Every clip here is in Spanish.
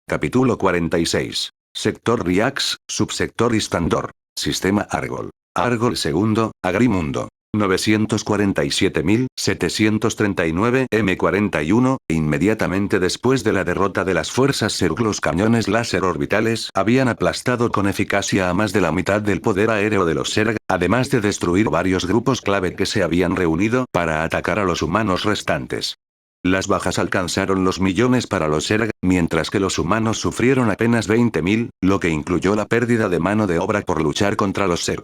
Capítulo 46. Sector Riax, Subsector Istandor. Sistema Argol. Argol II, Agrimundo. 947.739 M41, inmediatamente después de la derrota de las fuerzas Zerg, los cañones láser orbitales habían aplastado con eficacia a más de la mitad del poder aéreo de los Zerg, además de destruir varios grupos clave que se habían reunido para atacar a los humanos restantes. Las bajas alcanzaron los millones para los Zerg, mientras que los humanos sufrieron apenas 20.000, lo que incluyó la pérdida de mano de obra por luchar contra los Zerg.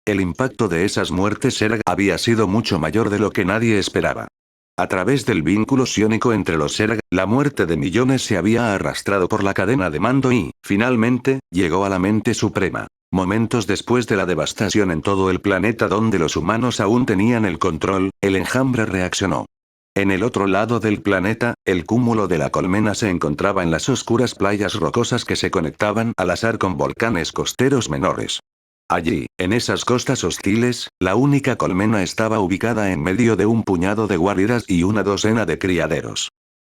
El impacto de esas muertes Zerg había sido mucho mayor de lo que nadie esperaba. A través del vínculo psiónico entre los Zerg, la muerte de millones se había arrastrado por la cadena de mando y, finalmente, llegó a la mente suprema. Momentos después de la devastación en todo el planeta donde los humanos aún tenían el control, el enjambre reaccionó. En el otro lado del planeta, el cúmulo de la colmena se encontraba en las oscuras playas rocosas que se conectaban al azar con volcanes costeros menores. Allí, en esas costas hostiles, la única colmena estaba ubicada en medio de un puñado de guaridas y una docena de criaderos.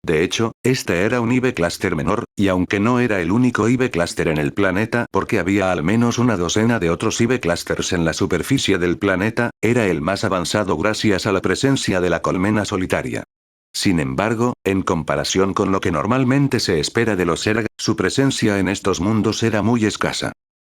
De hecho, este era un IB Cluster menor, y aunque no era el único IB Cluster en el planeta porque había al menos una docena de otros IB Clusters en la superficie del planeta, era el más avanzado gracias a la presencia de la colmena solitaria. Sin embargo, en comparación con lo que normalmente se espera de los Zerg, su presencia en estos mundos era muy escasa.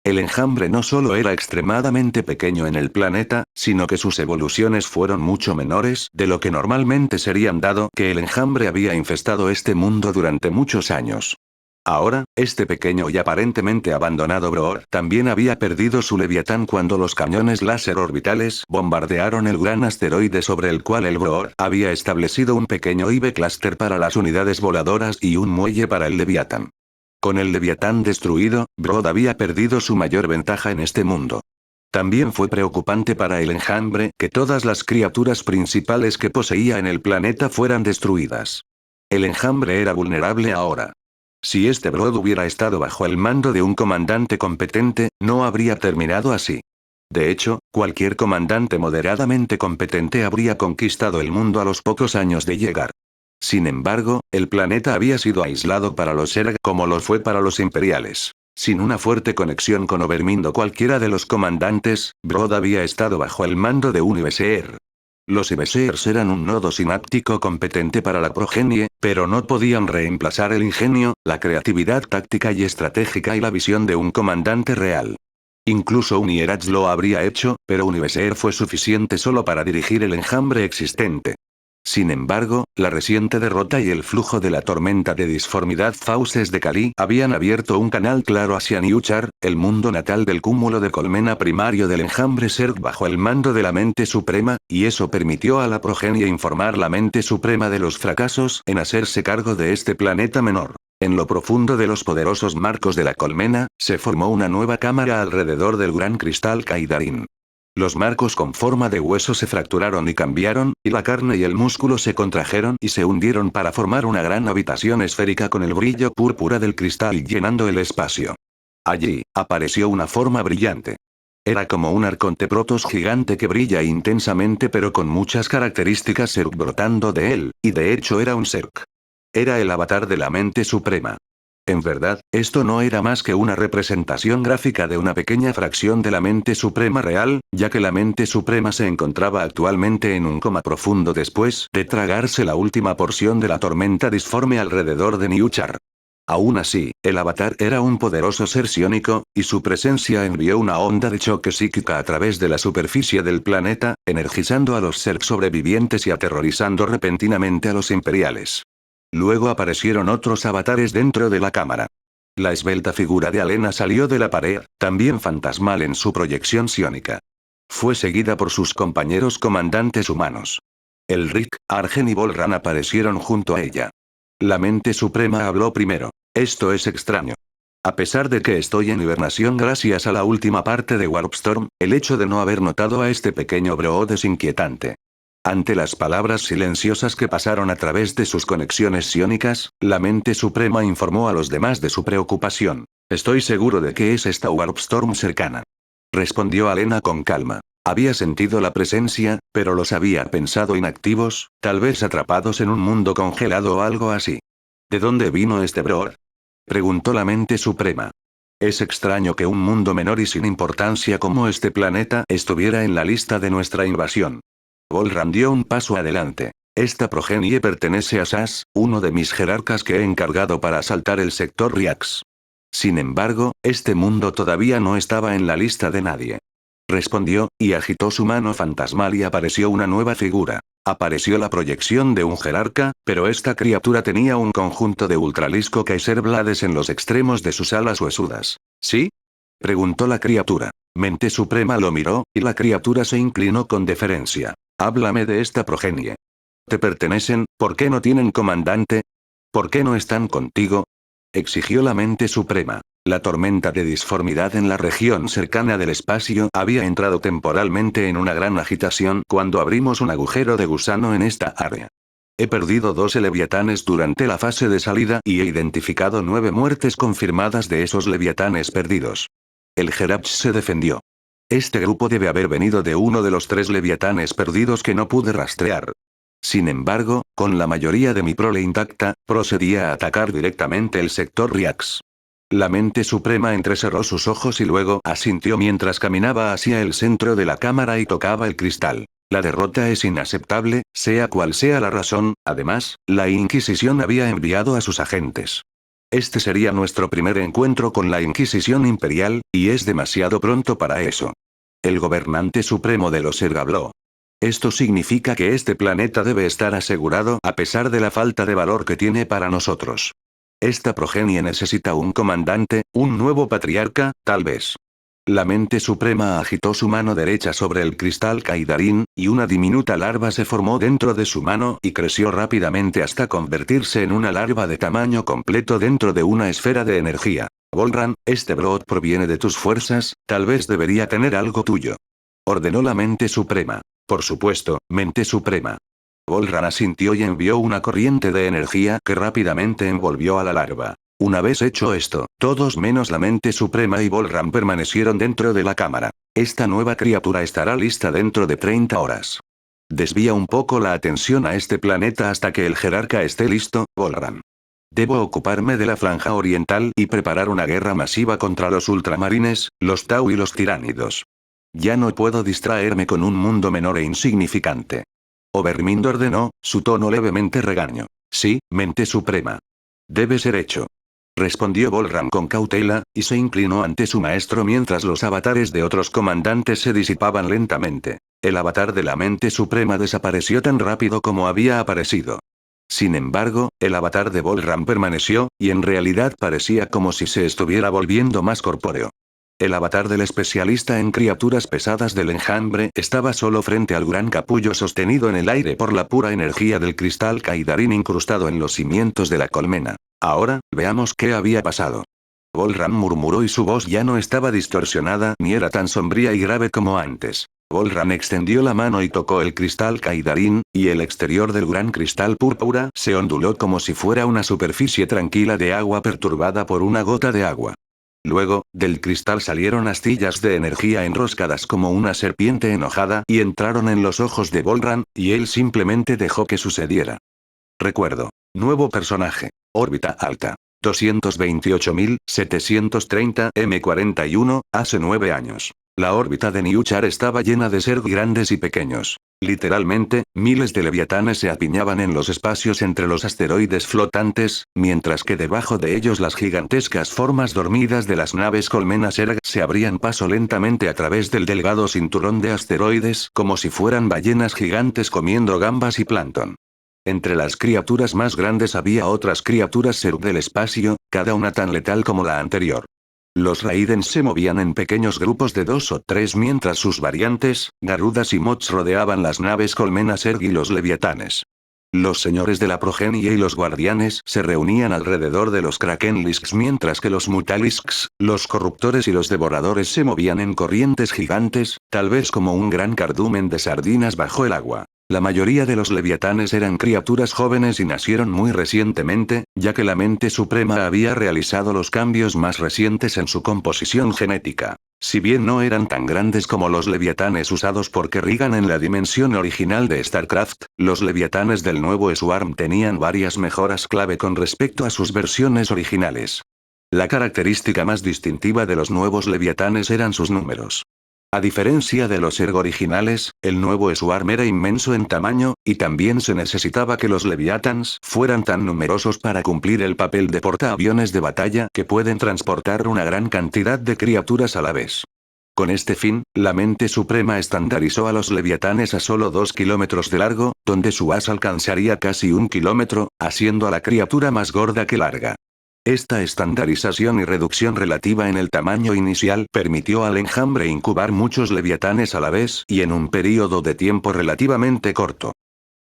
El enjambre no solo era extremadamente pequeño en el planeta, sino que sus evoluciones fueron mucho menores de lo que normalmente serían dado que el enjambre había infestado este mundo durante muchos años. Ahora, este pequeño y aparentemente abandonado Brood también había perdido su Leviatán cuando los cañones láser orbitales bombardearon el gran asteroide sobre el cual el Brood había establecido un pequeño IB Cluster para las unidades voladoras y un muelle para el Leviatán. Con el Leviatán destruido, Brood había perdido su mayor ventaja en este mundo. También fue preocupante para el enjambre que todas las criaturas principales que poseía en el planeta fueran destruidas. El enjambre era vulnerable ahora. Si este Brood hubiera estado bajo el mando de un comandante competente, no habría terminado así. De hecho, cualquier comandante moderadamente competente habría conquistado el mundo a los pocos años de llegar. Sin embargo, el planeta había sido aislado para los Zerg como lo fue para los imperiales. Sin una fuerte conexión con Overmind o cualquiera de los comandantes, Brood había estado bajo el mando de un IBSEER. Los IBSEERs eran un nodo sináptico competente para la progenie, pero no podían reemplazar el ingenio, la creatividad táctica y estratégica y la visión de un comandante real. Incluso un Hierarch lo habría hecho, pero un IBSEER fue suficiente solo para dirigir el enjambre existente. Sin embargo, la reciente derrota y el flujo de la tormenta de disformidad Fauces de Kali habían abierto un canal claro hacia Niyuchar, el mundo natal del cúmulo de colmena primario del enjambre Zerg bajo el mando de la mente suprema, y eso permitió a la progenie informar la mente suprema de los fracasos en hacerse cargo de este planeta menor. En lo profundo de los poderosos marcos de la colmena, se formó una nueva cámara alrededor del gran cristal Kaidarin. Los marcos con forma de hueso se fracturaron y cambiaron, y la carne y el músculo se contrajeron y se hundieron para formar una gran habitación esférica con el brillo púrpura del cristal llenando el espacio. Allí, apareció una forma brillante. Era como un arconte protos gigante que brilla intensamente pero con muchas características Zerg brotando de él, y de hecho era un Zerg. Era el avatar de la mente suprema. En verdad, esto no era más que una representación gráfica de una pequeña fracción de la mente suprema real, ya que la mente suprema se encontraba actualmente en un coma profundo después de tragarse la última porción de la tormenta disforme alrededor de Niyuchar. Aún así, el avatar era un poderoso ser psiónico, y su presencia envió una onda de choque psíquica a través de la superficie del planeta, energizando a los Zerg sobrevivientes y aterrorizando repentinamente a los imperiales. Luego aparecieron otros avatares dentro de la cámara. La esbelta figura de Alena salió de la pared, también fantasmal en su proyección psiónica. Fue seguida por sus compañeros comandantes humanos. Elric, Argen y Volran aparecieron junto a ella. La mente suprema habló primero. Esto es extraño. A pesar de que estoy en hibernación gracias a la última parte de Warpstorm, el hecho de no haber notado a este pequeño Brood es inquietante. Ante las palabras silenciosas que pasaron a través de sus conexiones psiónicas, la mente suprema informó a los demás de su preocupación. Estoy seguro de que es esta Warpstorm cercana. Respondió Alena con calma. Había sentido la presencia, pero los había pensado inactivos, tal vez atrapados en un mundo congelado o algo así. ¿De dónde vino este Brood? Preguntó la mente suprema. Es extraño que un mundo menor y sin importancia como este planeta estuviera en la lista de nuestra invasión. Volran dio un paso adelante. Esta progenie pertenece a Sas, uno de mis jerarcas que he encargado para asaltar el sector Riax. Sin embargo, este mundo todavía no estaba en la lista de nadie. Respondió, y agitó su mano fantasmal y apareció una nueva figura. Apareció la proyección de un jerarca, pero esta criatura tenía un conjunto de Ultralisco Kaiser Blades en los extremos de sus alas huesudas. ¿Sí? Preguntó la criatura. Mente Suprema lo miró, y la criatura se inclinó con deferencia. Háblame de esta progenie. ¿Te pertenecen? ¿Por qué no tienen comandante? ¿Por qué no están contigo? Exigió la Mente Suprema. La tormenta de disformidad en la región cercana del espacio había entrado temporalmente en una gran agitación cuando abrimos un agujero de gusano en esta área. He perdido 12 leviatanes durante la fase de salida y he identificado 9 muertes confirmadas de esos leviatanes perdidos. El Jerarch se defendió. Este grupo debe haber venido de uno de los 3 leviatanes perdidos que no pude rastrear. Sin embargo, con la mayoría de mi prole intacta, procedía a atacar directamente el sector Riax. La Mente Suprema entrecerró sus ojos y luego asintió mientras caminaba hacia el centro de la cámara y tocaba el cristal. La derrota es inaceptable, sea cual sea la razón. Además, la Inquisición había enviado a sus agentes. Este sería nuestro primer encuentro con la Inquisición Imperial, y es demasiado pronto para eso. El gobernante supremo de los Erg habló. Esto significa que este planeta debe estar asegurado a pesar de la falta de valor que tiene para nosotros. Esta progenie necesita un comandante, un nuevo patriarca, tal vez. La Mente Suprema agitó su mano derecha sobre el cristal Kaidarin, y una diminuta larva se formó dentro de su mano y creció rápidamente hasta convertirse en una larva de tamaño completo dentro de una esfera de energía. Volran, este brote proviene de tus fuerzas, tal vez debería tener algo tuyo. Ordenó la Mente Suprema. Por supuesto, Mente Suprema. Volran asintió y envió una corriente de energía que rápidamente envolvió a la larva. Una vez hecho esto, todos menos la Mente Suprema y Volran permanecieron dentro de la cámara. Esta nueva criatura estará lista dentro de 30 horas. Desvía un poco la atención a este planeta hasta que el jerarca esté listo, Volran. Debo ocuparme de la franja oriental y preparar una guerra masiva contra los ultramarines, los Tau y los tiránidos. Ya no puedo distraerme con un mundo menor e insignificante. Overmind ordenó, su tono levemente regaño. Sí, Mente Suprema. Debe ser hecho. Respondió Volran con cautela, y se inclinó ante su maestro mientras los avatares de otros comandantes se disipaban lentamente. El avatar de la Mente Suprema desapareció tan rápido como había aparecido. Sin embargo, el avatar de Volran permaneció, y en realidad parecía como si se estuviera volviendo más corpóreo. El avatar del especialista en criaturas pesadas del enjambre estaba solo frente al gran capullo sostenido en el aire por la pura energía del cristal Kaidarin incrustado en los cimientos de la colmena. Ahora, veamos qué había pasado. Volran murmuró y su voz ya no estaba distorsionada ni era tan sombría y grave como antes. Volran extendió la mano y tocó el cristal Kaidarin, y el exterior del gran cristal púrpura se onduló como si fuera una superficie tranquila de agua perturbada por una gota de agua. Luego, del cristal salieron astillas de energía enroscadas como una serpiente enojada y entraron en los ojos de Volran, y él simplemente dejó que sucediera. Recuerdo. Nuevo personaje. Órbita alta. 228.730 M41, hace 9 años. La órbita de Niuchar estaba llena de seres grandes y pequeños. Literalmente, miles de leviatanes se apiñaban en los espacios entre los asteroides flotantes, mientras que debajo de ellos las gigantescas formas dormidas de las naves colmenas Erg se abrían paso lentamente a través del delgado cinturón de asteroides como si fueran ballenas gigantes comiendo gambas y plancton. Entre las criaturas más grandes había otras criaturas Zerg del espacio, cada una tan letal como la anterior. Los Raidens se movían en pequeños grupos de 2 o 3 mientras sus variantes, Garudas y Mots rodeaban las naves colmenas Zerg y los leviatanes. Los señores de la progenie y los guardianes se reunían alrededor de los Krakenlisks mientras que los Mutalisks, los corruptores y los devoradores se movían en corrientes gigantes, tal vez como un gran cardumen de sardinas bajo el agua. La mayoría de los leviatanes eran criaturas jóvenes y nacieron muy recientemente, ya que la Mente Suprema había realizado los cambios más recientes en su composición genética. Si bien no eran tan grandes como los leviatanes usados por Kerrigan en la dimensión original de StarCraft, los leviatanes del nuevo Swarm tenían varias mejoras clave con respecto a sus versiones originales. La característica más distintiva de los nuevos leviatanes eran sus números. A diferencia de los Erg originales, el nuevo Swarm era inmenso en tamaño, y también se necesitaba que los Leviatans fueran tan numerosos para cumplir el papel de portaaviones de batalla que pueden transportar una gran cantidad de criaturas a la vez. Con este fin, la mente suprema estandarizó a los Leviatanes a solo 2 kilómetros de largo, donde su asa alcanzaría casi 1 kilómetro, haciendo a la criatura más gorda que larga. Esta estandarización y reducción relativa en el tamaño inicial permitió al enjambre incubar muchos leviatanes a la vez y en un período de tiempo relativamente corto.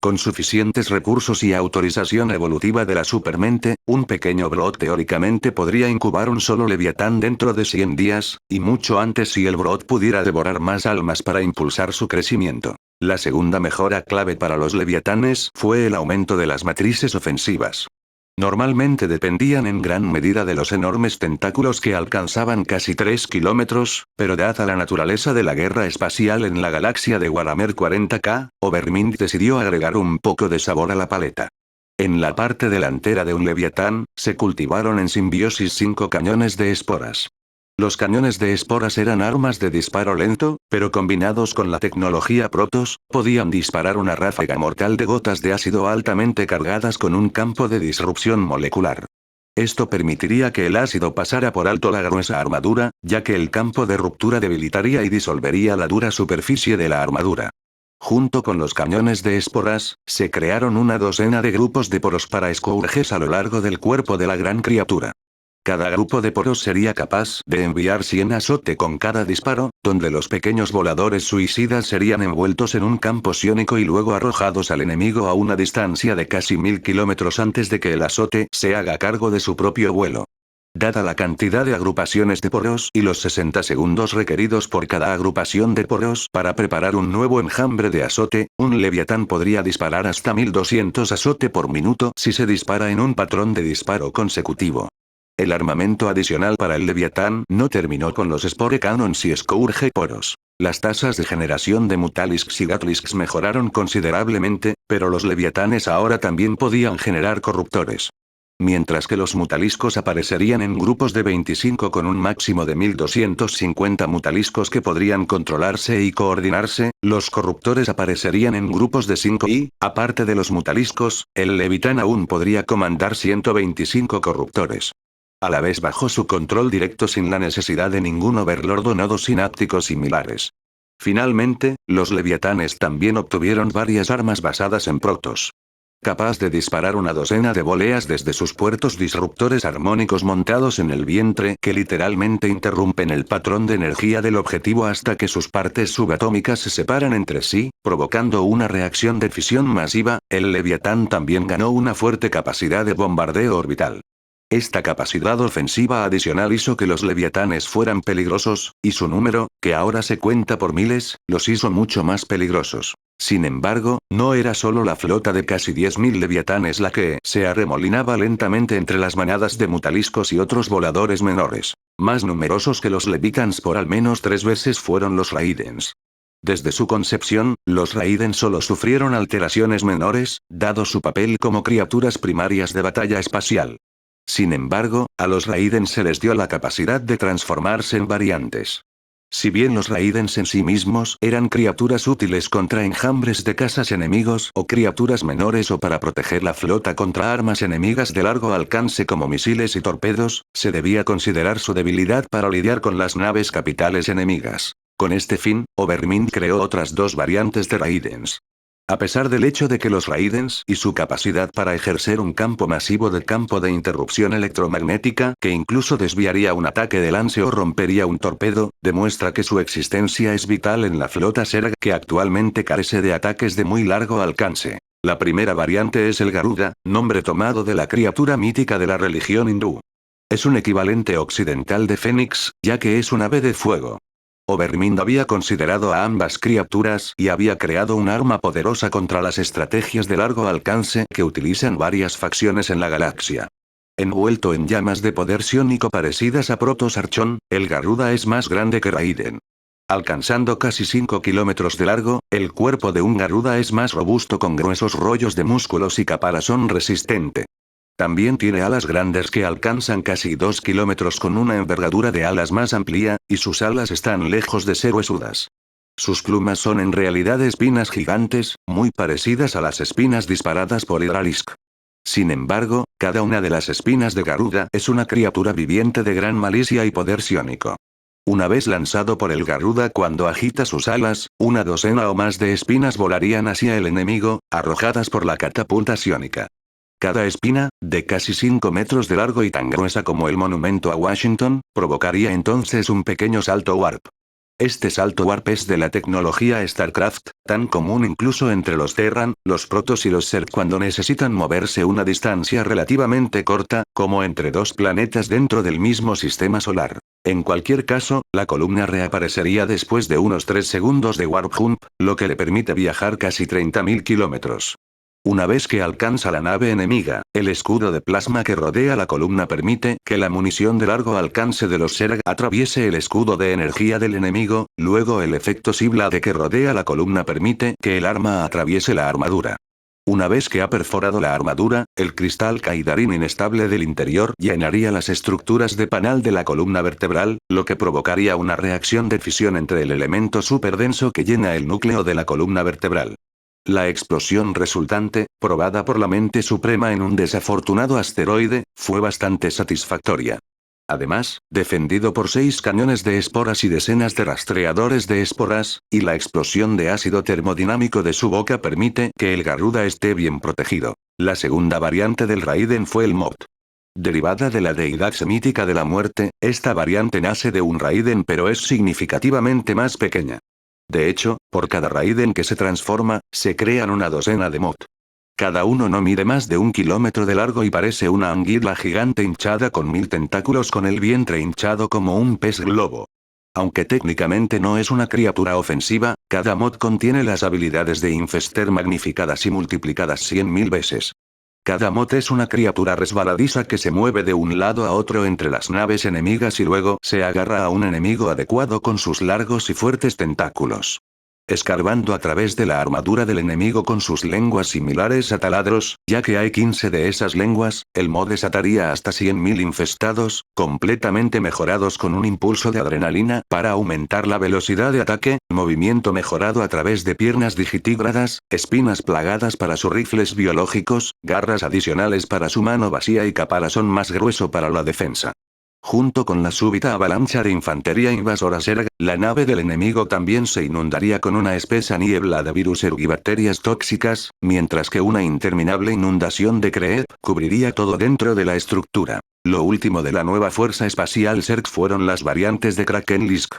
Con suficientes recursos y autorización evolutiva de la supermente, un pequeño Brod teóricamente podría incubar un solo leviatán dentro de 100 días, y mucho antes si el Brod pudiera devorar más almas para impulsar su crecimiento. La segunda mejora clave para los leviatanes fue el aumento de las matrices ofensivas. Normalmente dependían en gran medida de los enormes tentáculos que alcanzaban casi 3 kilómetros, pero dada la naturaleza de la guerra espacial en la galaxia de Warhammer 40K, Overmind decidió agregar un poco de sabor a la paleta. En la parte delantera de un leviatán, se cultivaron en simbiosis 5 cañones de esporas. Los cañones de esporas eran armas de disparo lento, pero combinados con la tecnología Protoss, podían disparar una ráfaga mortal de gotas de ácido altamente cargadas con un campo de disrupción molecular. Esto permitiría que el ácido pasara por alto la gruesa armadura, ya que el campo de ruptura debilitaría y disolvería la dura superficie de la armadura. Junto con los cañones de esporas, se crearon una docena de grupos de poros para scourges a lo largo del cuerpo de la gran criatura. Cada grupo de poros sería capaz de enviar 100 azote con cada disparo, donde los pequeños voladores suicidas serían envueltos en un campo psiónico y luego arrojados al enemigo a una distancia de casi 1000 kilómetros antes de que el azote se haga cargo de su propio vuelo. Dada la cantidad de agrupaciones de poros y los 60 segundos requeridos por cada agrupación de poros para preparar un nuevo enjambre de azote, un leviatán podría disparar hasta 1200 azote por minuto si se dispara en un patrón de disparo consecutivo. El armamento adicional para el Leviatán no terminó con los Spore Cannons y Scourge Poros. Las tasas de generación de Mutalisks y Gatlisks mejoraron considerablemente, pero los Leviatanes ahora también podían generar corruptores. Mientras que los mutaliscos aparecerían en grupos de 25 con un máximo de 1250 mutaliscos que podrían controlarse y coordinarse, los corruptores aparecerían en grupos de 5 y, aparte de los mutaliscos, el Leviatán aún podría comandar 125 corruptores. A la vez bajo su control directo sin la necesidad de ningún overlord o nodos sinápticos similares. Finalmente, los leviatanes también obtuvieron varias armas basadas en Protoss. Capaz de disparar una docena de voleas desde sus puertos disruptores armónicos montados en el vientre que literalmente interrumpen el patrón de energía del objetivo hasta que sus partes subatómicas se separan entre sí, provocando una reacción de fisión masiva, el Leviatán también ganó una fuerte capacidad de bombardeo orbital. Esta capacidad ofensiva adicional hizo que los leviatanes fueran peligrosos, y su número, que ahora se cuenta por miles, los hizo mucho más peligrosos. Sin embargo, no era solo la flota de casi 10.000 leviatanes la que se arremolinaba lentamente entre las manadas de mutaliscos y otros voladores menores. Más numerosos que los Levitans por al menos 3 veces fueron los Raidens. Desde su concepción, los Raiden solo sufrieron alteraciones menores, dado su papel como criaturas primarias de batalla espacial. Sin embargo, a los Raidens se les dio la capacidad de transformarse en variantes. Si bien los Raidens en sí mismos eran criaturas útiles contra enjambres de cazas enemigos o criaturas menores o para proteger la flota contra armas enemigas de largo alcance como misiles y torpedos, se debía considerar su debilidad para lidiar con las naves capitales enemigas. Con este fin, Overmind creó otras 2 variantes de Raidens. A pesar del hecho de que los Raidens y su capacidad para ejercer un campo masivo de campo de interrupción electromagnética que incluso desviaría un ataque de lance o rompería un torpedo, demuestra que su existencia es vital en la flota Zerg que actualmente carece de ataques de muy largo alcance. La primera variante es el Garuda, nombre tomado de la criatura mítica de la religión hindú. Es un equivalente occidental de Fénix, ya que es un ave de fuego. Overmind había considerado a ambas criaturas y había creado un arma poderosa contra las estrategias de largo alcance que utilizan varias facciones en la galaxia. Envuelto en llamas de poder psiónico parecidas a Protoss Archon, el Garuda es más grande que Raiden. Alcanzando casi 5 kilómetros de largo, el cuerpo de un Garuda es más robusto con gruesos rollos de músculos y caparazón resistente. También tiene alas grandes que alcanzan casi 2 kilómetros con una envergadura de alas más amplia, y sus alas están lejos de ser huesudas. Sus plumas son en realidad espinas gigantes, muy parecidas a las espinas disparadas por Hydralisk. Sin embargo, cada una de las espinas de Garuda es una criatura viviente de gran malicia y poder psiónico. Una vez lanzado por el Garuda cuando agita sus alas, una docena o más de espinas volarían hacia el enemigo, arrojadas por la catapulta psiónica. Cada espina, de casi 5 metros de largo y tan gruesa como el monumento a Washington, provocaría entonces un pequeño salto warp. Este salto warp es de la tecnología StarCraft, tan común incluso entre los Terran, los Protoss y los Zerg cuando necesitan moverse una distancia relativamente corta, como entre dos planetas dentro del mismo sistema solar. En cualquier caso, la columna reaparecería después de unos 3 segundos de warp jump, lo que le permite viajar casi 30.000 kilómetros. Una vez que alcanza la nave enemiga, el escudo de plasma que rodea la columna permite que la munición de largo alcance de los Zerg atraviese el escudo de energía del enemigo, luego el efecto Siblade que rodea la columna permite que el arma atraviese la armadura. Una vez que ha perforado la armadura, el cristal Kaidarin inestable del interior llenaría las estructuras de panal de la columna vertebral, lo que provocaría una reacción de fisión entre el elemento superdenso que llena el núcleo de la columna vertebral. La explosión resultante, probada por la mente suprema en un desafortunado asteroide, fue bastante satisfactoria. Además, defendido por 6 cañones de esporas y decenas de rastreadores de esporas, y la explosión de ácido termodinámico de su boca permite que el Garuda esté bien protegido. La segunda variante del Raiden fue el Mot. Derivada de la deidad semítica de la muerte, esta variante nace de un Raiden pero es significativamente más pequeña. De hecho, por cada Raiden que se transforma, se crean una docena de Mot. Cada uno no mide más de 1 kilómetro de largo y parece una anguila gigante hinchada con 1000 tentáculos con el vientre hinchado como un pez globo. Aunque técnicamente no es una criatura ofensiva, cada Mot contiene las habilidades de Infester magnificadas y multiplicadas 100.000 veces. Cada Mot es una criatura resbaladiza que se mueve de un lado a otro entre las naves enemigas y luego se agarra a un enemigo adecuado con sus largos y fuertes tentáculos. Escarbando a través de la armadura del enemigo con sus lenguas similares a taladros, ya que hay 15 de esas lenguas, el Mod desataría hasta 100.000 infestados, completamente mejorados con un impulso de adrenalina para aumentar la velocidad de ataque, movimiento mejorado a través de piernas digitígradas, espinas plagadas para sus rifles biológicos, garras adicionales para su mano vacía y caparazón más grueso para la defensa. Junto con la súbita avalancha de infantería invasora Zerg, la nave del enemigo también se inundaría con una espesa niebla de virus Zerg y bacterias tóxicas, mientras que una interminable inundación de Creep cubriría todo dentro de la estructura. Lo último de la nueva fuerza espacial Zerg fueron las variantes de Kraken-Lisk.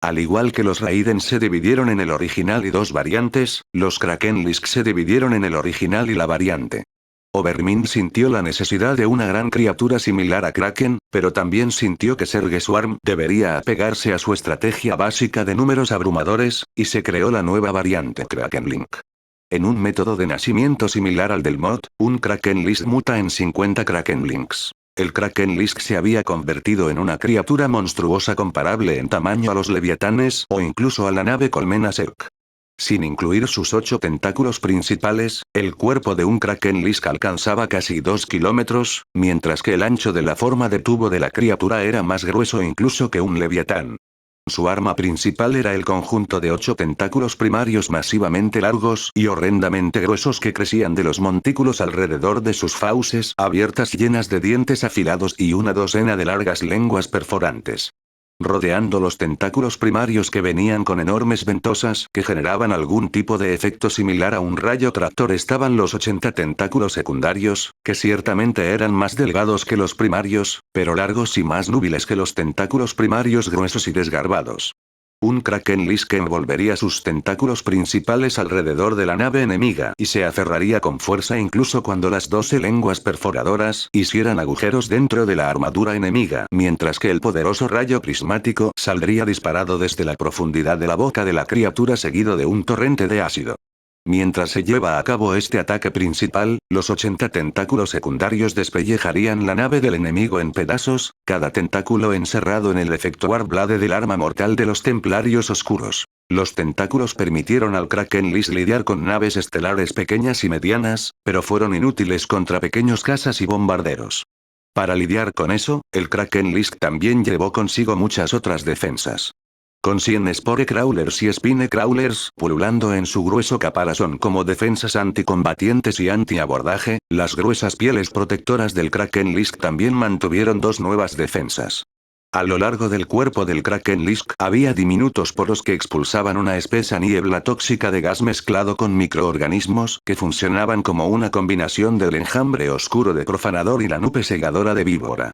Al igual que los Raiden se dividieron en el original y 2 variantes, los Kraken-Lisk se dividieron en el original y la variante. Overmind sintió la necesidad de una gran criatura similar a Kraken, pero también sintió que Zerg Swarm debería apegarse a su estrategia básica de números abrumadores, y se creó la nueva variante Krakenlink. En un método de nacimiento similar al del Mod, un Krakenlisk muta en 50 Krakenlinks. El Krakenlisk se había convertido en una criatura monstruosa comparable en tamaño a los leviatanes o incluso a la nave colmena Zerg. Sin incluir sus 8 tentáculos principales, el cuerpo de un Kraken-Lisk alcanzaba casi 2 kilómetros, mientras que el ancho de la forma de tubo de la criatura era más grueso incluso que un leviatán. Su arma principal era el conjunto de 8 tentáculos primarios masivamente largos y horrendamente gruesos que crecían de los montículos alrededor de sus fauces abiertas llenas de dientes afilados y una docena de largas lenguas perforantes. Rodeando los tentáculos primarios que venían con enormes ventosas que generaban algún tipo de efecto similar a un rayo tractor estaban los 80 tentáculos secundarios, que ciertamente eran más delgados que los primarios, pero largos y más núbiles que los tentáculos primarios gruesos y desgarbados. Un Kraken-Lisk envolvería sus tentáculos principales alrededor de la nave enemiga y se aferraría con fuerza incluso cuando las 12 lenguas perforadoras hicieran agujeros dentro de la armadura enemiga, mientras que el poderoso rayo prismático saldría disparado desde la profundidad de la boca de la criatura seguido de un torrente de ácido. Mientras se lleva a cabo este ataque principal, los 80 tentáculos secundarios despellejarían la nave del enemigo en pedazos, cada tentáculo encerrado en el efecto Warblade del arma mortal de los templarios oscuros. Los tentáculos permitieron al Kraken List lidiar con naves estelares pequeñas y medianas, pero fueron inútiles contra pequeños cazas y bombarderos. Para lidiar con eso, el Kraken List también llevó consigo muchas otras defensas. Con 100 Spore Crawlers y Spine Crawlers pululando en su grueso caparazón como defensas anticombatientes y anti-abordaje, las gruesas pieles protectoras del Kraken List también mantuvieron dos nuevas defensas. A lo largo del cuerpo del Kraken Lisk había diminutos poros que expulsaban una espesa niebla tóxica de gas mezclado con microorganismos que funcionaban como una combinación del enjambre oscuro de profanador y la nupe segadora de víbora.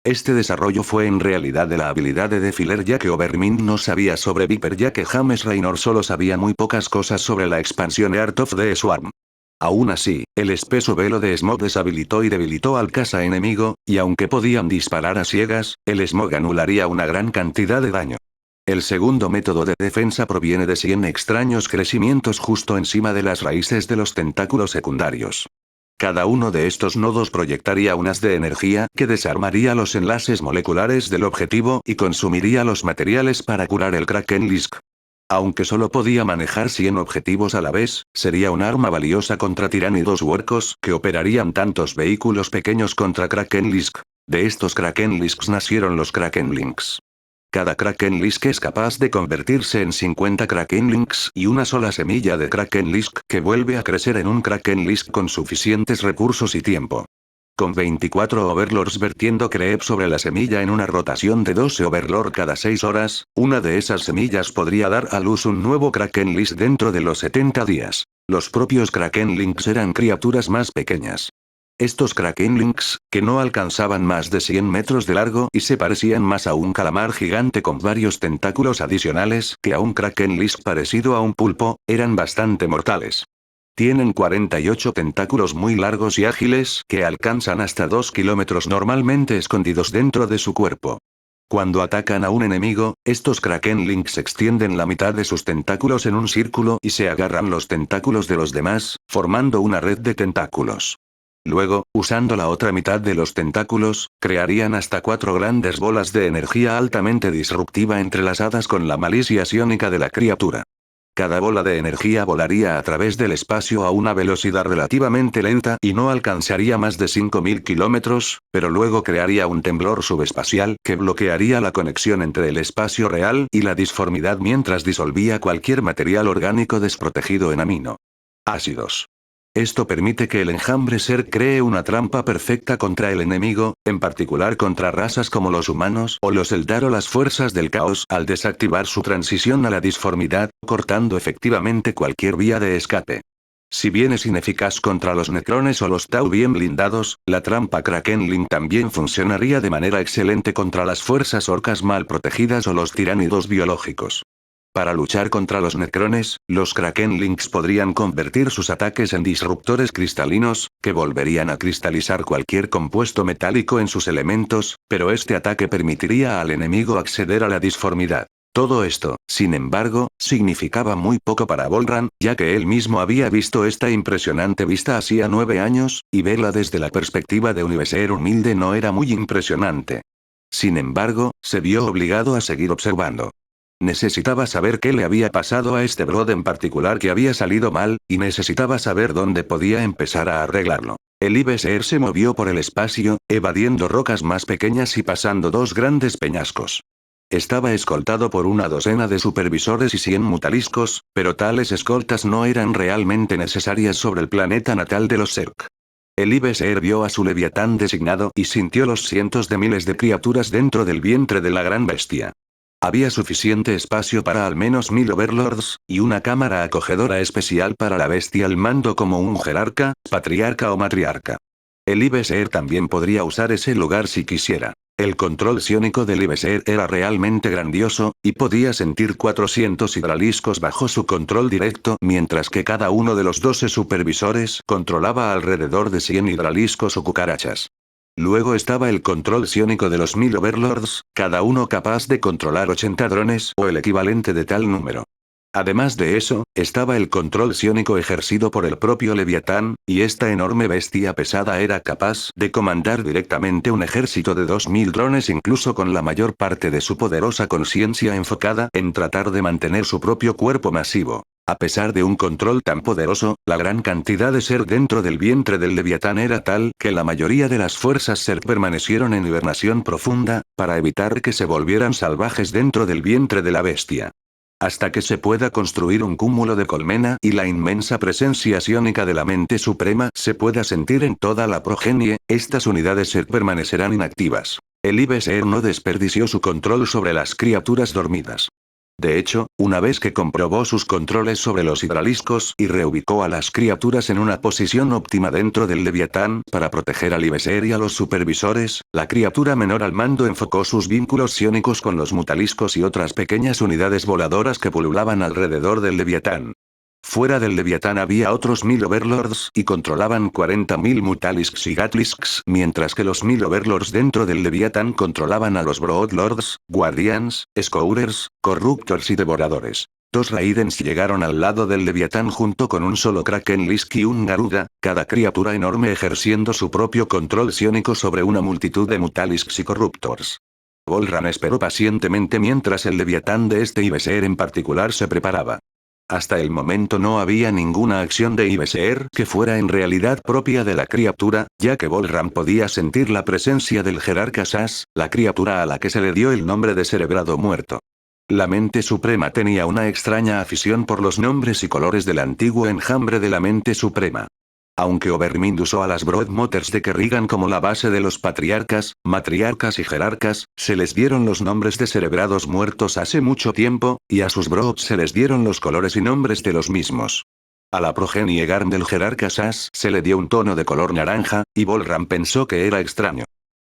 Este desarrollo fue en realidad de la habilidad de Defiler, ya que Overmind no sabía sobre Viper, ya que James Raynor solo sabía muy pocas cosas sobre la expansión Art of the Swarm. Aún así, el espeso velo de smog deshabilitó y debilitó al caza enemigo, y aunque podían disparar a ciegas, el smog anularía una gran cantidad de daño. El segundo método de defensa proviene de 100 extraños crecimientos justo encima de las raíces de los tentáculos secundarios. Cada uno de estos nodos proyectaría un haz de energía que desarmaría los enlaces moleculares del objetivo y consumiría los materiales para curar el Kraken Lisk. Aunque solo podía manejar 100 objetivos a la vez, sería un arma valiosa contra tiránidos huercos que operarían tantos vehículos pequeños contra Kraken Lisk. De estos Kraken Lisks nacieron los Kraken Links. Cada Kraken Lisk es capaz de convertirse en 50 Kraken Links y una sola semilla de Kraken Lisk que vuelve a crecer en un Kraken Lisk con suficientes recursos y tiempo. Con 24 Overlords vertiendo Creep sobre la semilla en una rotación de 12 Overlord cada 6 horas, una de esas semillas podría dar a luz un nuevo Kraken List dentro de los 70 días. Los propios Kraken Links eran criaturas más pequeñas. Estos Kraken Links, que no alcanzaban más de 100 metros de largo y se parecían más a un calamar gigante con varios tentáculos adicionales que a un Kraken List parecido a un pulpo, eran bastante mortales. Tienen 48 tentáculos muy largos y ágiles que alcanzan hasta 2 kilómetros normalmente escondidos dentro de su cuerpo. Cuando atacan a un enemigo, estos Kraken Links extienden la mitad de sus tentáculos en un círculo y se agarran los tentáculos de los demás, formando una red de tentáculos. Luego, usando la otra mitad de los tentáculos, crearían hasta 4 grandes bolas de energía altamente disruptiva entrelazadas con la malicia psiónica de la criatura. Cada bola de energía volaría a través del espacio a una velocidad relativamente lenta y no alcanzaría más de 5000 kilómetros, pero luego crearía un temblor subespacial que bloquearía la conexión entre el espacio real y la disformidad mientras disolvía cualquier material orgánico desprotegido en amino ácidos. Esto permite que el enjambre ser cree una trampa perfecta contra el enemigo, en particular contra razas como los humanos o los Eldar o las fuerzas del caos al desactivar su transición a la disformidad, cortando efectivamente cualquier vía de escape. Si bien es ineficaz contra los necrones o los Tau bien blindados, la trampa Kraken Link también funcionaría de manera excelente contra las fuerzas orcas mal protegidas o los tiránidos biológicos. Para luchar contra los necrones, los Kraken Links podrían convertir sus ataques en disruptores cristalinos, que volverían a cristalizar cualquier compuesto metálico en sus elementos, pero este ataque permitiría al enemigo acceder a la disformidad. Todo esto, sin embargo, significaba muy poco para Volran, ya que él mismo había visto esta impresionante vista hacía 9 años, y verla desde la perspectiva de un Ibeser humilde no era muy impresionante. Sin embargo, se vio obligado a seguir observando. Necesitaba saber qué le había pasado a este Brod en particular que había salido mal, y necesitaba saber dónde podía empezar a arreglarlo. El Ibeser se movió por el espacio, evadiendo rocas más pequeñas y pasando 2 grandes peñascos. Estaba escoltado por una docena de supervisores y 100 mutaliscos, pero tales escoltas no eran realmente necesarias sobre el planeta natal de los Zerg. El Ibeser vio a su leviatán designado y sintió los cientos de miles de criaturas dentro del vientre de la gran bestia. Había suficiente espacio para al menos 1000 overlords, y una cámara acogedora especial para la bestia al mando como un jerarca, patriarca o matriarca. El Ibeser también podría usar ese lugar si quisiera. El control psiónico del Ibeser era realmente grandioso, y podía sentir 400 hidraliscos bajo su control directo mientras que cada uno de los 12 supervisores controlaba alrededor de 100 hidraliscos o cucarachas. Luego estaba el control psiónico de los 1000 overlords, cada uno capaz de controlar 80 drones o el equivalente de tal número. Además de eso, estaba el control psiónico ejercido por el propio Leviatán, y esta enorme bestia pesada era capaz de comandar directamente un ejército de 2000 drones incluso con la mayor parte de su poderosa conciencia enfocada en tratar de mantener su propio cuerpo masivo. A pesar de un control tan poderoso, la gran cantidad de ser dentro del vientre del Leviatán era tal que la mayoría de las fuerzas ser permanecieron en hibernación profunda, para evitar que se volvieran salvajes dentro del vientre de la bestia. Hasta que se pueda construir un cúmulo de colmena y la inmensa presencia psiónica de la mente suprema se pueda sentir en toda la progenie, estas unidades ser permanecerán inactivas. El IBSER no desperdició su control sobre las criaturas dormidas. De hecho, una vez que comprobó sus controles sobre los hidraliscos y reubicó a las criaturas en una posición óptima dentro del Leviatán para proteger al IBSER y a los supervisores, la criatura menor al mando enfocó sus vínculos psiónicos con los mutaliscos y otras pequeñas unidades voladoras que pululaban alrededor del Leviatán. Fuera del Leviatán había otros 1000 Overlords y controlaban 40.000 Mutalisks y Gatlisks, mientras que los 1000 Overlords dentro del Leviatán controlaban a los Broodlords, Guardians, Scourers, Corruptors y Devoradores. Dos Raidens llegaron al lado del Leviatán junto con un solo Krakenlisk y un Garuda, cada criatura enorme ejerciendo su propio control psiónico sobre una multitud de Mutalisks y Corruptors. Volran esperó pacientemente mientras el Leviatán de este IBSER en particular se preparaba. Hasta el momento no había ninguna acción de IBSER que fuera en realidad propia de la criatura, ya que Volran podía sentir la presencia del jerarca Sas, la criatura a la que se le dio el nombre de Cerebrado Muerto. La mente suprema tenía una extraña afición por los nombres y colores del antiguo enjambre de la mente suprema. Aunque Overmind usó a las Broodmotors de Kerrigan como la base de los patriarcas, matriarcas y jerarcas, se les dieron los nombres de cerebrados muertos hace mucho tiempo, y a sus Broods se les dieron los colores y nombres de los mismos. A la progenie Garm del jerarca Sas se le dio un tono de color naranja, y Volran pensó que era extraño.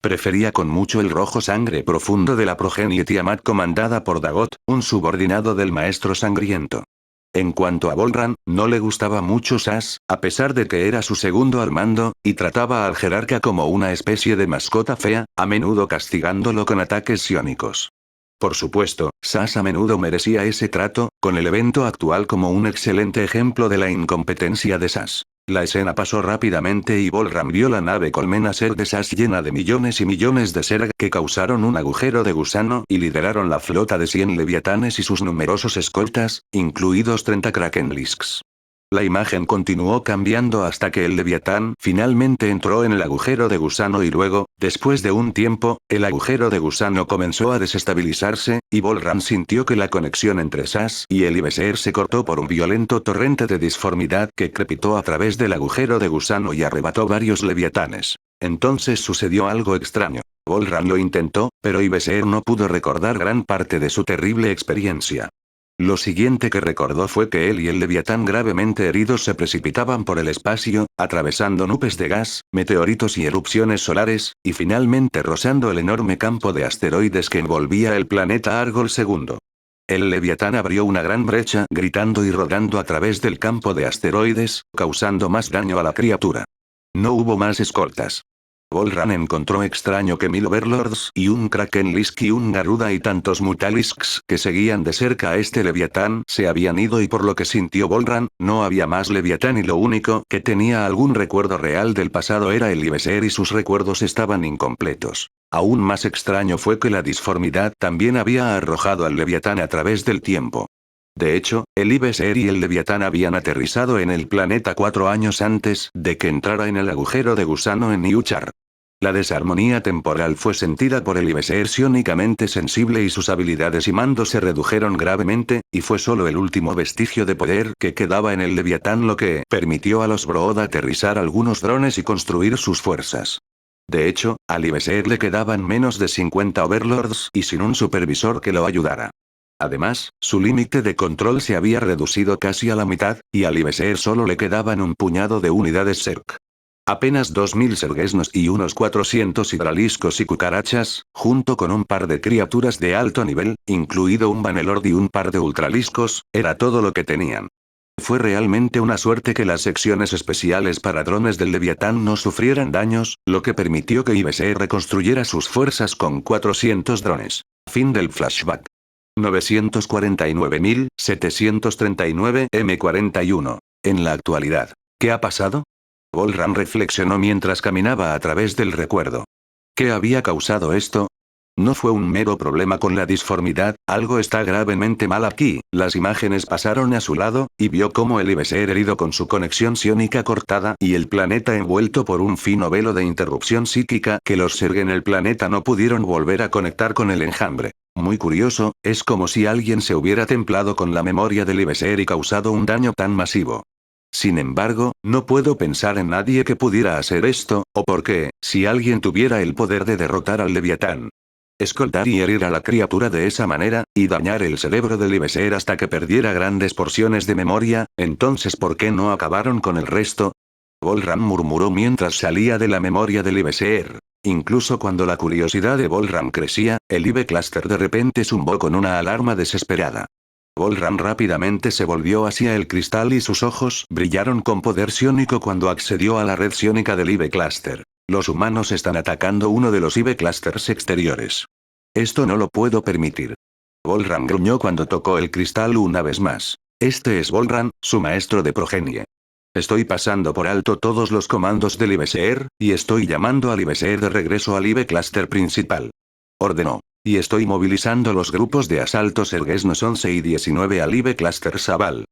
Prefería con mucho el rojo sangre profundo de la progenie Tiamat comandada por Dagot, un subordinado del maestro sangriento. En cuanto a Volran, no le gustaba mucho Sas, a pesar de que era su segundo al mando, y trataba al jerarca como una especie de mascota fea, a menudo castigándolo con ataques psiónicos. Por supuesto, Sas a menudo merecía ese trato, con el evento actual como un excelente ejemplo de la incompetencia de Sas. La escena pasó rápidamente y Volran vio la nave colmena Ser de Sas llena de millones y millones de Serg que causaron un agujero de gusano y lideraron la flota de 100 leviatanes y sus numerosos escoltas, incluidos 30 Krakenlisks. La imagen continuó cambiando hasta que el Leviatán finalmente entró en el agujero de gusano y luego, después de un tiempo, el agujero de gusano comenzó a desestabilizarse, y Volran sintió que la conexión entre Sas y el IBSER se cortó por un violento torrente de disformidad que crepitó a través del agujero de gusano y arrebató varios leviatanes. Entonces sucedió algo extraño. Volran lo intentó, pero IBSER no pudo recordar gran parte de su terrible experiencia. Lo siguiente que recordó fue que él y el Leviatán gravemente heridos se precipitaban por el espacio, atravesando nubes de gas, meteoritos y erupciones solares, y finalmente rozando el enorme campo de asteroides que envolvía el planeta Argol II. El Leviatán abrió una gran brecha gritando y rodando a través del campo de asteroides, causando más daño a la criatura. No hubo más escoltas. Volran encontró extraño que 1000 Overlords y un Krakenlisk y un Garuda y tantos Mutalisks que seguían de cerca a este Leviatán se habían ido y por lo que sintió Volran, no había más Leviatán y lo único que tenía algún recuerdo real del pasado era el IBSER y sus recuerdos estaban incompletos. Aún más extraño fue que la disformidad también había arrojado al Leviatán a través del tiempo. De hecho, el IBSER y el Leviatán habían aterrizado en el planeta 4 años antes de que entrara en el agujero de gusano en Niuchar. La desarmonía temporal fue sentida por el IBSER psiónicamente sensible y sus habilidades y mando se redujeron gravemente, y fue solo el último vestigio de poder que quedaba en el Leviatán lo que permitió a los Brood aterrizar algunos drones y construir sus fuerzas. De hecho, al IBSER le quedaban menos de 50 Overlords y sin un supervisor que lo ayudara. Además, su límite de control se había reducido casi a la mitad, y al IBSER solo le quedaban un puñado de unidades Zerg. Apenas 2000 serguesnos y unos 400 hidraliscos y cucarachas, junto con un par de criaturas de alto nivel, incluido un Banelord y un par de ultraliscos, era todo lo que tenían. Fue realmente una suerte que las secciones especiales para drones del Leviatán no sufrieran daños, lo que permitió que IBSER reconstruyera sus fuerzas con 400 drones. Fin del flashback. 949.739 M41. En la actualidad, ¿qué ha pasado? Volran reflexionó mientras caminaba a través del recuerdo. ¿Qué había causado esto? No fue un mero problema con la disformidad, algo está gravemente mal aquí. Las imágenes pasaron a su lado, y vio cómo él iba a ser herido con su conexión psiónica cortada y el planeta envuelto por un fino velo de interrupción psíquica que los Zerg en el planeta no pudieron volver a conectar con el enjambre. Muy curioso, es como si alguien se hubiera templado con la memoria del Ibeser y causado un daño tan masivo. Sin embargo, no puedo pensar en nadie que pudiera hacer esto, o por qué, si alguien tuviera el poder de derrotar al Leviatán. Escoltar y herir a la criatura de esa manera, y dañar el cerebro del Ibeser hasta que perdiera grandes porciones de memoria, entonces ¿por qué no acabaron con el resto? Volran murmuró mientras salía de la memoria del Ibeser. Incluso cuando la curiosidad de Volran crecía, el Ibe Cluster de repente zumbó con una alarma desesperada. Volran rápidamente se volvió hacia el cristal y sus ojos brillaron con poder psiónico cuando accedió a la red psiónica del Ibe Cluster. Los humanos están atacando uno de los Ibe Clusters exteriores. Esto no lo puedo permitir. Volran gruñó cuando tocó el cristal una vez más. Este es Volran, su maestro de progenie. Estoy pasando por alto todos los comandos del Ibeser, y estoy llamando al Ibeser de regreso al Ibe Cluster principal. Ordenó. Y estoy movilizando los grupos de asalto Sergesnos 11 y 19 al Ibe Cluster Sabal.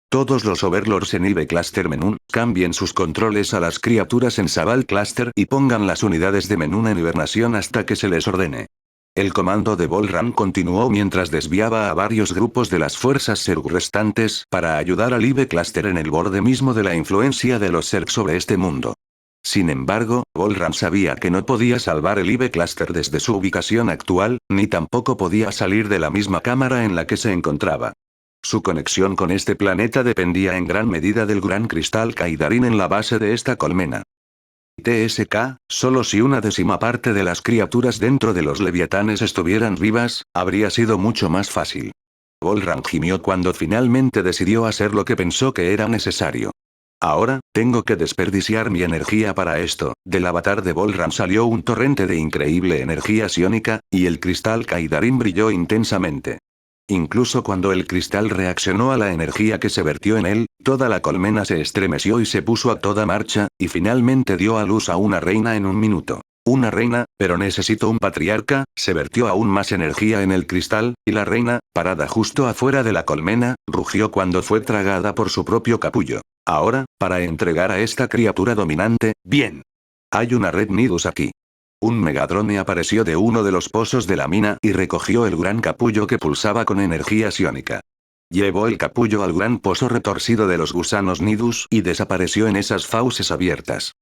Todos los Overlords en Ibe Cluster Menún, cambien sus controles a las criaturas en Sabal Cluster y pongan las unidades de Menún en hibernación hasta que se les ordene. El comando de Volran continuó mientras desviaba a varios grupos de las fuerzas Zerg restantes para ayudar al Ibe Cluster en el borde mismo de la influencia de los Zerg sobre este mundo. Sin embargo, Volran sabía que no podía salvar el Ibe Cluster desde su ubicación actual, ni tampoco podía salir de la misma cámara en la que se encontraba. Su conexión con este planeta dependía en gran medida del gran cristal Kaidarin en la base de esta colmena. TSK, solo si una décima parte de las criaturas dentro de los leviatanes estuvieran vivas, habría sido mucho más fácil. Volran gimió cuando finalmente decidió hacer lo que pensó que era necesario. Ahora, tengo que desperdiciar mi energía para esto. Del avatar de Volran salió un torrente de increíble energía psiónica, y el cristal Kaidarin brilló intensamente. Incluso cuando el cristal reaccionó a la energía que se vertió en él, toda la colmena se estremeció y se puso a toda marcha, y finalmente dio a luz a una reina en un minuto. Una reina, pero necesito un patriarca, se vertió aún más energía en el cristal, y la reina, parada justo afuera de la colmena, rugió cuando fue tragada por su propio capullo. Ahora, para entregar a esta criatura dominante, bien. Hay una red Nidus aquí. Un megadrone apareció de uno de los pozos de la mina y recogió el gran capullo que pulsaba con energía psiónica. Llevó el capullo al gran pozo retorcido de los gusanos Nidus y desapareció en esas fauces abiertas.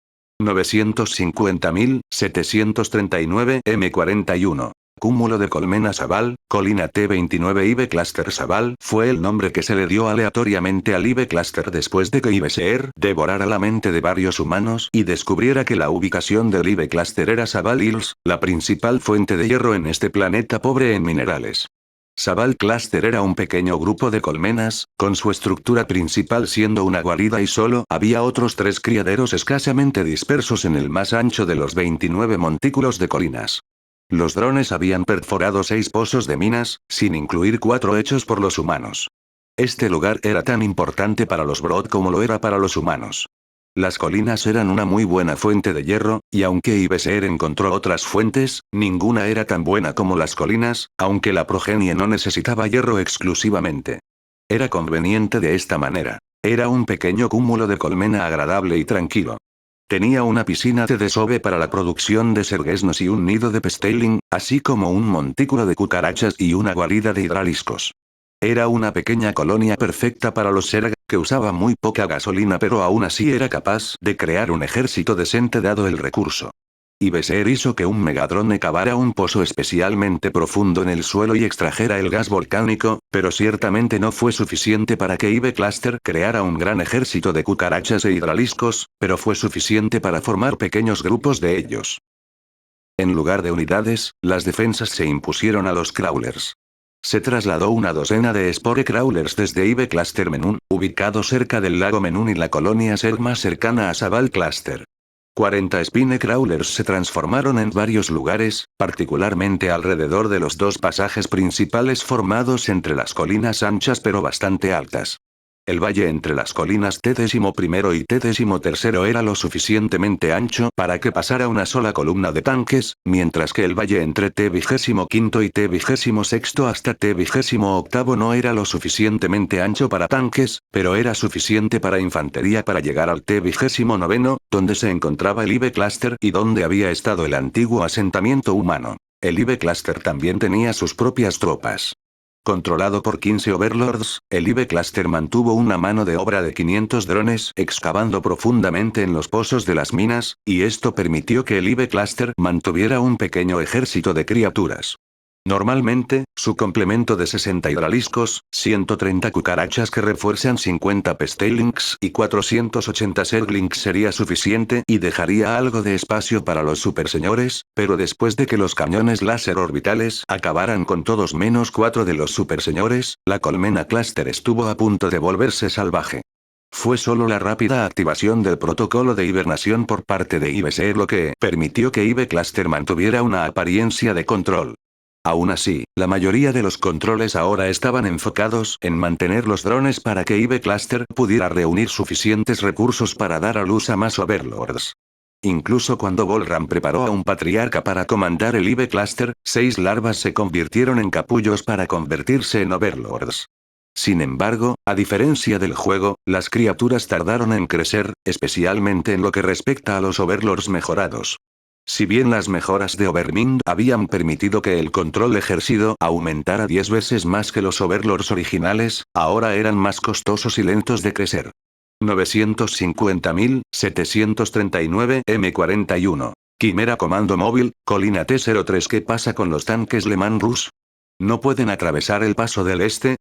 950.739 M41. Cúmulo de colmena Sabal, colina T29 Ibe Cluster Sabal fue el nombre que se le dio aleatoriamente al Ibe Cluster después de que Ibeser devorara la mente de varios humanos y descubriera que la ubicación del Ibe Cluster era Sabal Hills, la principal fuente de hierro en este planeta pobre en minerales. Sabal Cluster era un pequeño grupo de colmenas, con su estructura principal siendo una guarida y solo había otros 3 criaderos escasamente dispersos en el más ancho de los 29 montículos de colinas. Los drones habían perforado 6 pozos de minas, sin incluir 4 hechos por los humanos. Este lugar era tan importante para los Brood como lo era para los humanos. Las colinas eran una muy buena fuente de hierro, y aunque Ibeser encontró otras fuentes, ninguna era tan buena como las colinas, aunque la progenie no necesitaba hierro exclusivamente. Era conveniente de esta manera. Era un pequeño cúmulo de colmena agradable y tranquilo. Tenía una piscina de desove para la producción de sergesnos y un nido de pesteling, así como un montículo de cucarachas y una guarida de hidraliscos. Era una pequeña colonia perfecta para los Zerg, que usaba muy poca gasolina pero aún así era capaz de crear un ejército decente dado el recurso. Ibeser hizo que un megadrone cavara un pozo especialmente profundo en el suelo y extrajera el gas volcánico, pero ciertamente no fue suficiente para que Ibe Cluster creara un gran ejército de cucarachas e hidraliscos, pero fue suficiente para formar pequeños grupos de ellos. En lugar de unidades, las defensas se impusieron a los crawlers. Se trasladó una docena de Spore Crawlers desde Ibe Cluster Menún, ubicado cerca del lago Menún y la colonia Zerg más cercana a Sabal Cluster. 40 Spinecrawlers se transformaron en varios lugares, particularmente alrededor de los dos pasajes principales formados entre las colinas anchas pero bastante altas. El valle entre las colinas T-1 y T-3 era lo suficientemente ancho para que pasara una sola columna de tanques, mientras que el valle entre T-25 y T-26 hasta T-28 no era lo suficientemente ancho para tanques, pero era suficiente para infantería para llegar al T-29, donde se encontraba el Ive Cluster y donde había estado el antiguo asentamiento humano. El Ive Cluster también tenía sus propias tropas. Controlado por 15 Overlords, el Ive Cluster mantuvo una mano de obra de 500 drones excavando profundamente en los pozos de las minas, y esto permitió que el Ive Cluster mantuviera un pequeño ejército de criaturas. Normalmente, su complemento de 60 hidraliscos, 130 cucarachas que refuerzan 50 pestilings y 480 zerglings sería suficiente y dejaría algo de espacio para los superseñores, pero después de que los cañones láser orbitales acabaran con todos menos 4 de los superseñores, la colmena cluster estuvo a punto de volverse salvaje. Fue solo la rápida activación del protocolo de hibernación por parte de IVC lo que permitió que Ive Cluster mantuviera una apariencia de control. Aún así, la mayoría de los controles ahora estaban enfocados en mantener los drones para que Ive Cluster pudiera reunir suficientes recursos para dar a luz a más Overlords. Incluso cuando Volram preparó a un patriarca para comandar el Ive Cluster, 6 larvas se convirtieron en capullos para convertirse en Overlords. Sin embargo, a diferencia del juego, las criaturas tardaron en crecer, especialmente en lo que respecta a los Overlords mejorados. Si bien las mejoras de Overmind habían permitido que el control ejercido aumentara 10 veces más que los Overlords originales, ahora eran más costosos y lentos de crecer. 950.739 M41. Quimera Comando Móvil, Colina T-03. ¿Qué pasa con los tanques Le Mans Russe? ¿No pueden atravesar el paso del este?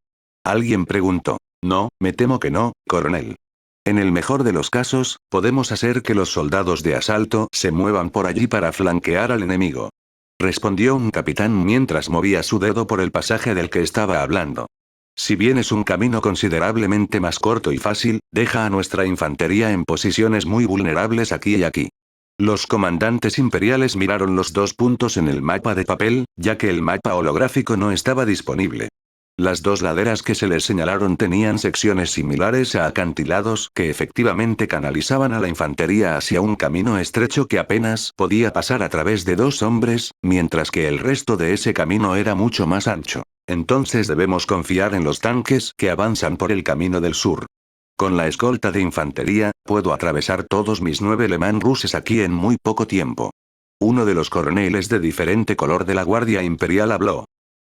Alguien preguntó. No, me temo que no, coronel. En el mejor de los casos, podemos hacer que los soldados de asalto se muevan por allí para flanquear al enemigo. Respondió un capitán mientras movía su dedo por el pasaje del que estaba hablando. Si bien es un camino considerablemente más corto y fácil, deja a nuestra infantería en posiciones muy vulnerables aquí y aquí. Los comandantes imperiales miraron los 2 puntos en el mapa de papel, ya que el mapa holográfico no estaba disponible. Las 2 laderas que se les señalaron tenían secciones similares a acantilados que efectivamente canalizaban a la infantería hacia un camino estrecho que apenas podía pasar a través de 2 hombres, mientras que el resto de ese camino era mucho más ancho. Entonces debemos confiar en los tanques que avanzan por el camino del sur. Con la escolta de infantería, puedo atravesar todos mis 9 Le Mans Russes aquí en muy poco tiempo. Uno de los coroneles de diferente color de la Guardia Imperial habló.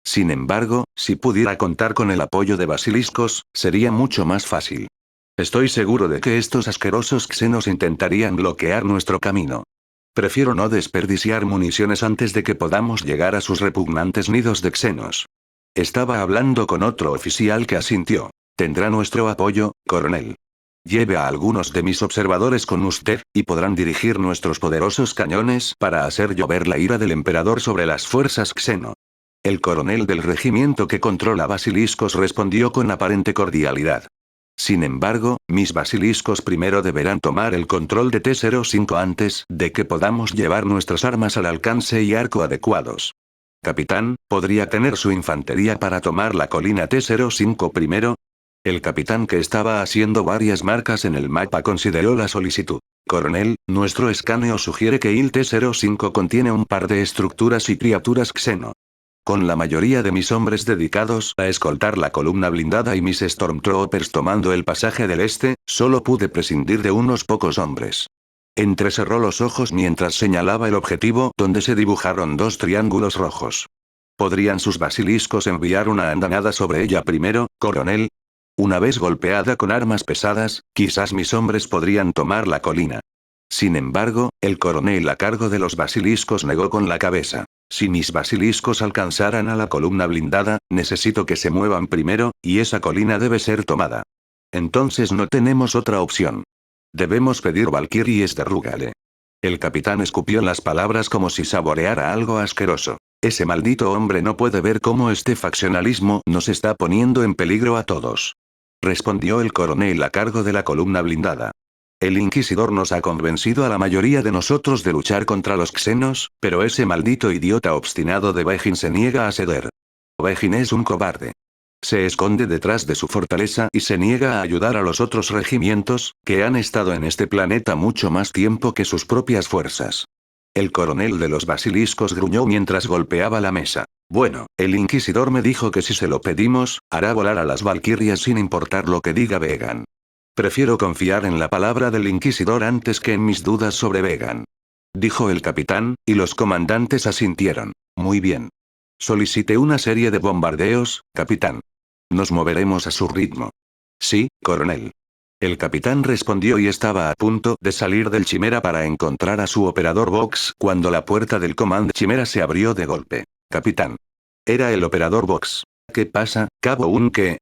Sin embargo, si pudiera contar con el apoyo de basiliscos, sería mucho más fácil. Estoy seguro de que estos asquerosos xenos intentarían bloquear nuestro camino. Prefiero no desperdiciar municiones antes de que podamos llegar a sus repugnantes nidos de xenos. Estaba hablando con otro oficial que asintió. Tendrá nuestro apoyo, coronel. Lleve a algunos de mis observadores con usted, y podrán dirigir nuestros poderosos cañones para hacer llover la ira del emperador sobre las fuerzas xeno. El coronel del regimiento que controla basiliscos respondió con aparente cordialidad. Sin embargo, mis basiliscos primero deberán tomar el control de T-05 antes de que podamos llevar nuestras armas al alcance y arco adecuados. Capitán, ¿podría tener su infantería para tomar la colina T-05 primero? El capitán que estaba haciendo varias marcas en el mapa consideró la solicitud. Coronel, nuestro escaneo sugiere que el T-05 contiene un par de estructuras y criaturas xeno. Con la mayoría de mis hombres dedicados a escoltar la columna blindada y mis Stormtroopers tomando el pasaje del este, solo pude prescindir de unos pocos hombres. Entrecerró los ojos mientras señalaba el objetivo donde se dibujaron 2 triángulos rojos. ¿Podrían sus basiliscos enviar una andanada sobre ella primero, coronel? Una vez golpeada con armas pesadas, quizás mis hombres podrían tomar la colina. Sin embargo, el coronel a cargo de los basiliscos negó con la cabeza. Si mis basiliscos alcanzaran a la columna blindada, necesito que se muevan primero, y esa colina debe ser tomada. Entonces no tenemos otra opción. Debemos pedir Valkyries de Rugale. El capitán escupió las palabras como si saboreara algo asqueroso. Ese maldito hombre no puede ver cómo este faccionalismo nos está poniendo en peligro a todos. Respondió el coronel a cargo de la columna blindada. El Inquisidor nos ha convencido a la mayoría de nosotros de luchar contra los xenos, pero ese maldito idiota obstinado de Vejin se niega a ceder. Vejin es un cobarde. Se esconde detrás de su fortaleza y se niega a ayudar a los otros regimientos, que han estado en este planeta mucho más tiempo que sus propias fuerzas. El coronel de los basiliscos gruñó mientras golpeaba la mesa. Bueno, el Inquisidor me dijo que si se lo pedimos, hará volar a las valquirias sin importar lo que diga Vegan. Prefiero confiar en la palabra del Inquisidor antes que en mis dudas sobre Vegan. Dijo el capitán, y los comandantes asintieron. Muy bien. Solicite una serie de bombardeos, capitán. Nos moveremos a su ritmo. Sí, coronel. El capitán respondió y estaba a punto de salir del Chimera para encontrar a su operador Vox cuando la puerta del Command Chimera se abrió de golpe. Capitán. Era el operador Vox. ¿Qué pasa, Cabo Un qué?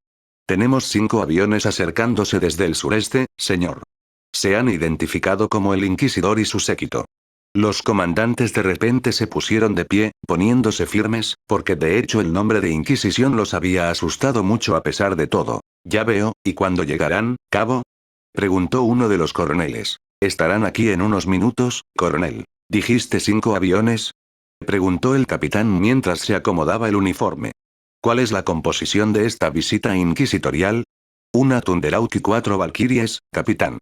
Tenemos 5 aviones acercándose desde el sureste, señor. Se han identificado como el Inquisidor y su séquito. Los comandantes de repente se pusieron de pie, poniéndose firmes, porque de hecho el nombre de Inquisición los había asustado mucho a pesar de todo. Ya veo, ¿y cuándo llegarán, cabo? Preguntó uno de los coroneles. Estarán aquí en unos minutos, coronel. ¿Dijiste 5 aviones? Preguntó el capitán mientras se acomodaba el uniforme. ¿Cuál es la composición de esta visita inquisitorial? Una Thunderhawk y 4 Valkyries, capitán.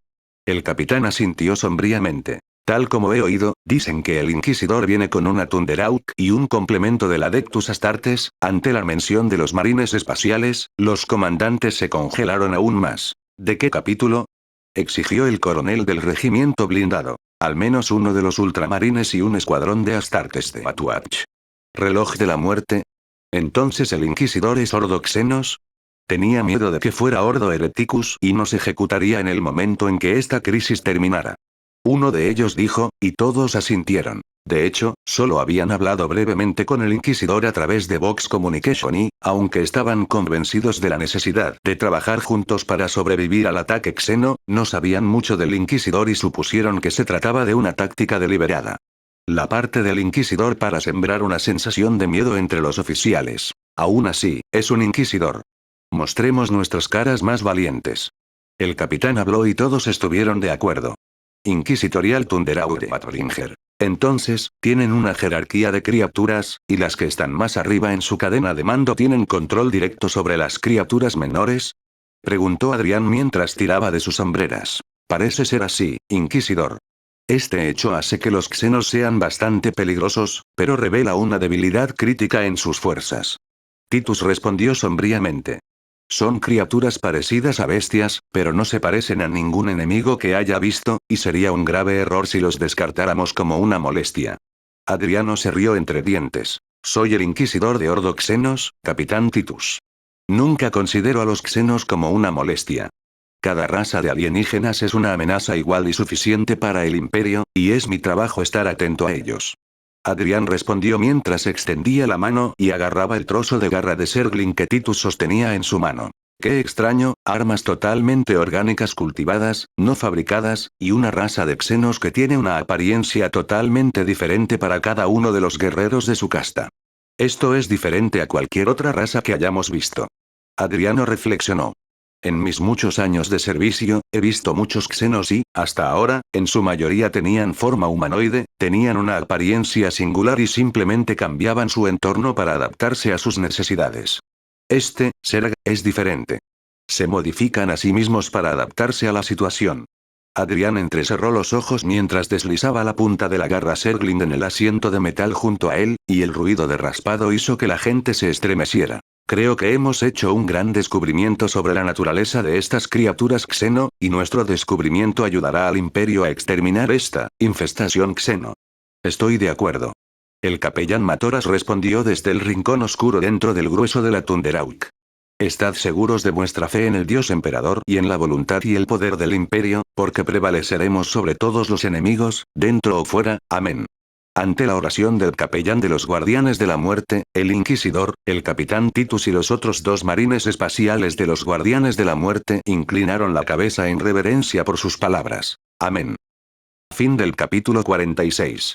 El capitán asintió sombríamente. Tal como he oído, dicen que el Inquisidor viene con una Thunderhawk y un complemento del Adeptus Astartes. Ante la mención de los marines espaciales, los comandantes se congelaron aún más. ¿De qué capítulo? Exigió el coronel del regimiento blindado. Al menos uno de los ultramarines y un escuadrón de Astartes de Atuach. ¿Reloj de la muerte? ¿Entonces el Inquisidor es Ordo Xenos? Tenía miedo de que fuera Ordo Hereticus y nos ejecutaría en el momento en que esta crisis terminara. Uno de ellos dijo, y todos asintieron. De hecho, solo habían hablado brevemente con el Inquisidor a través de Vox Communication y, aunque estaban convencidos de la necesidad de trabajar juntos para sobrevivir al ataque xeno, no sabían mucho del Inquisidor y supusieron que se trataba de una táctica deliberada. La parte del Inquisidor para sembrar una sensación de miedo entre los oficiales. Aún así, es un Inquisidor. Mostremos nuestras caras más valientes. El capitán habló y todos estuvieron de acuerdo. Inquisitorial Thunderhawk de Patringer. Entonces, tienen una jerarquía de criaturas, y las que están más arriba en su cadena de mando tienen control directo sobre las criaturas menores. Preguntó Adrián mientras tiraba de sus sombreras. Parece ser así, Inquisidor. Este hecho hace que los xenos sean bastante peligrosos, pero revela una debilidad crítica en sus fuerzas. Titus respondió sombríamente. Son criaturas parecidas a bestias, pero no se parecen a ningún enemigo que haya visto, y sería un grave error si los descartáramos como una molestia. Adriano se rió entre dientes. Soy el Inquisidor de Ordo Xenos, Capitán Titus. Nunca considero a los xenos como una molestia. Cada raza de alienígenas es una amenaza igual y suficiente para el Imperio, y es mi trabajo estar atento a ellos. Adrián respondió mientras extendía la mano y agarraba el trozo de garra de Zerglin que Titus sostenía en su mano. Qué extraño, armas totalmente orgánicas cultivadas, no fabricadas, y una raza de xenos que tiene una apariencia totalmente diferente para cada uno de los guerreros de su casta. Esto es diferente a cualquier otra raza que hayamos visto. Adriano reflexionó. En mis muchos años de servicio, he visto muchos xenos y, hasta ahora, en su mayoría tenían forma humanoide, tenían una apariencia singular y simplemente cambiaban su entorno para adaptarse a sus necesidades. Zerg, es diferente. Se modifican a sí mismos para adaptarse a la situación. Adrián entrecerró los ojos mientras deslizaba la punta de la garra Zerglin en el asiento de metal junto a él, y el ruido de raspado hizo que la gente se estremeciera. Creo que hemos hecho un gran descubrimiento sobre la naturaleza de estas criaturas xeno, y nuestro descubrimiento ayudará al Imperio a exterminar esta infestación xeno. Estoy de acuerdo. El capellán Matoras respondió desde el rincón oscuro dentro del grueso de la Thunderhawk. Estad seguros de vuestra fe en el Dios Emperador y en la voluntad y el poder del Imperio, porque prevaleceremos sobre todos los enemigos, dentro o fuera, amén. Ante la oración del capellán de los Guardianes de la Muerte, el Inquisidor, el capitán Titus y los otros 2 marines espaciales de los Guardianes de la Muerte inclinaron la cabeza en reverencia por sus palabras. Amén. Fin del capítulo 46.